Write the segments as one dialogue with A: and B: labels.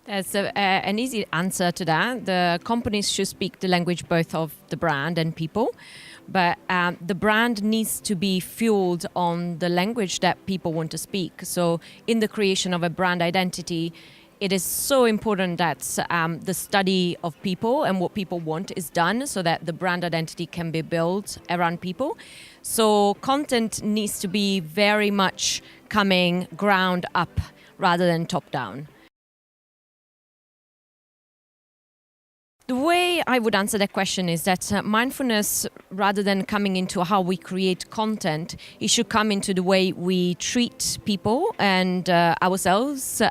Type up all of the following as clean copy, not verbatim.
A: There's an easy answer to that. The companies should speak the language both of the brand and people, but the brand needs to be fueled on the language that people want to speak. So in the creation of a brand identity, it is so important that the study of people and what people want is done so that the brand identity can be built around people. So content needs to be very much coming ground up rather than top down. The way I would answer that question is that mindfulness, rather than coming into how we create content, it should come into the way we treat people and ourselves,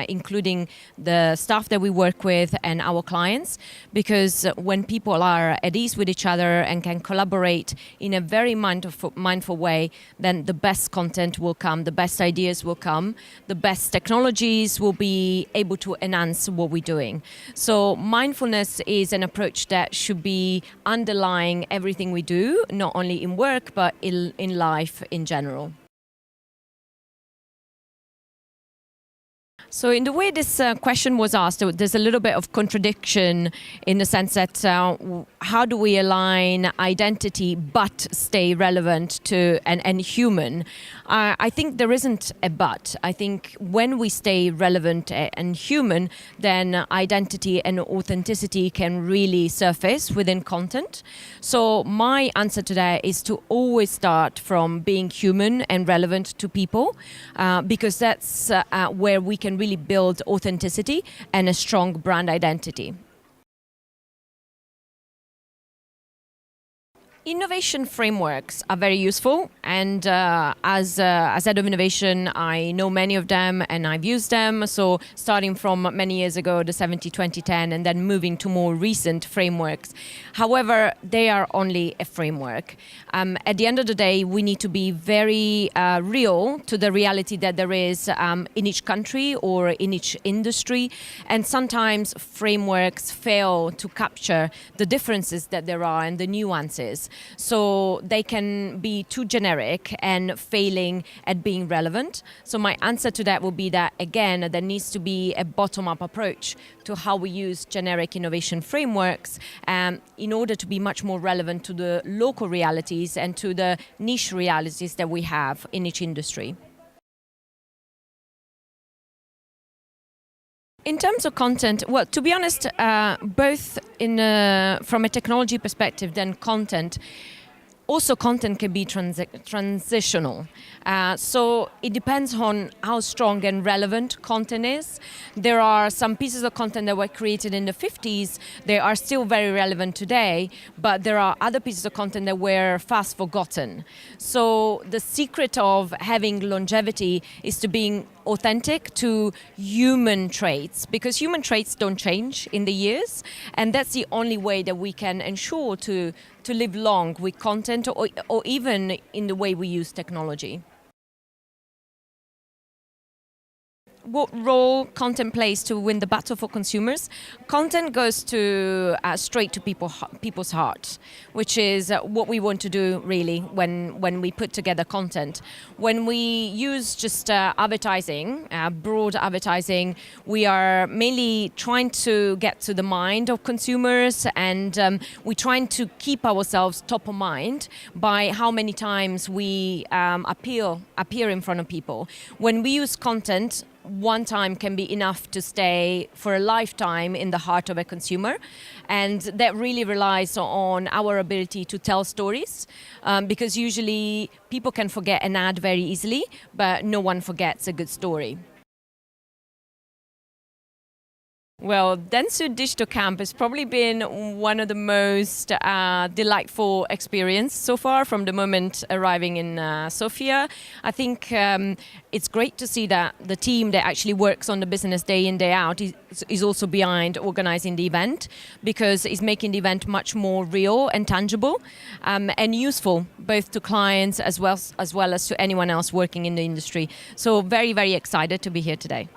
A: including the staff that we work with and our clients. Because when people are at ease with each other and can collaborate in a very mindful way, then the best content will come, the best ideas will come, the best technologies will be able to enhance what we're doing. So mindfulness is an approach that should be underlying everything we do, not only in work, but in life in general. So in the way this question was asked, there's a little bit of contradiction in the sense that how do we align identity but stay relevant to and human? I think there isn't a but. I think when we stay relevant and human, then identity and authenticity can really surface within content. So my answer to that is to always start from being human and relevant to people, because that's where we can really build authenticity and a strong brand identity. Innovation frameworks are very useful, and as head of innovation, I know many of them and I've used them. So starting from many years ago, the 70-20-10, and then moving to more recent frameworks. However, they are only a framework. At the end of the day, we need to be very real to the reality that there is in each country or in each industry. And sometimes frameworks fail to capture the differences that there are and the nuances. So they can be too generic and failing at being relevant. So my answer to that would be that, again, there needs to be a bottom-up approach to how we use generic innovation frameworks in order to be much more relevant to the local realities and to the niche realities that we have in each industry. In terms of content, well, to be honest, both from a technology perspective, then content can be transitional. So it depends on how strong and relevant content is. There are some pieces of content that were created in the 50s. They are still very relevant today, but there are other pieces of content that were fast forgotten. So the secret of having longevity is to being authentic to human traits, because human traits don't change in the years, and that's the only way that we can ensure to live long with content or even in the way we use technology. What role content plays to win the battle for consumers? Content goes to straight to people's hearts, which is what we want to do really when we put together content. When we use just advertising, broad advertising, we are mainly trying to get to the mind of consumers, and we're trying to keep ourselves top of mind by how many times we appear in front of people. When we use content, one time can be enough to stay for a lifetime in the heart of a consumer, and that really relies on our ability to tell stories, because usually people can forget an ad very easily, but no one forgets a good story. Well, Dentsu Digital Camp has probably been one of the most delightful experiences so far from the moment arriving in Sofia. I think it's great to see that the team that actually works on the business day in, day out is also behind organizing the event, because it's making the event much more real and tangible and useful both to clients as well as to anyone else working in the industry. So very, very excited to be here today.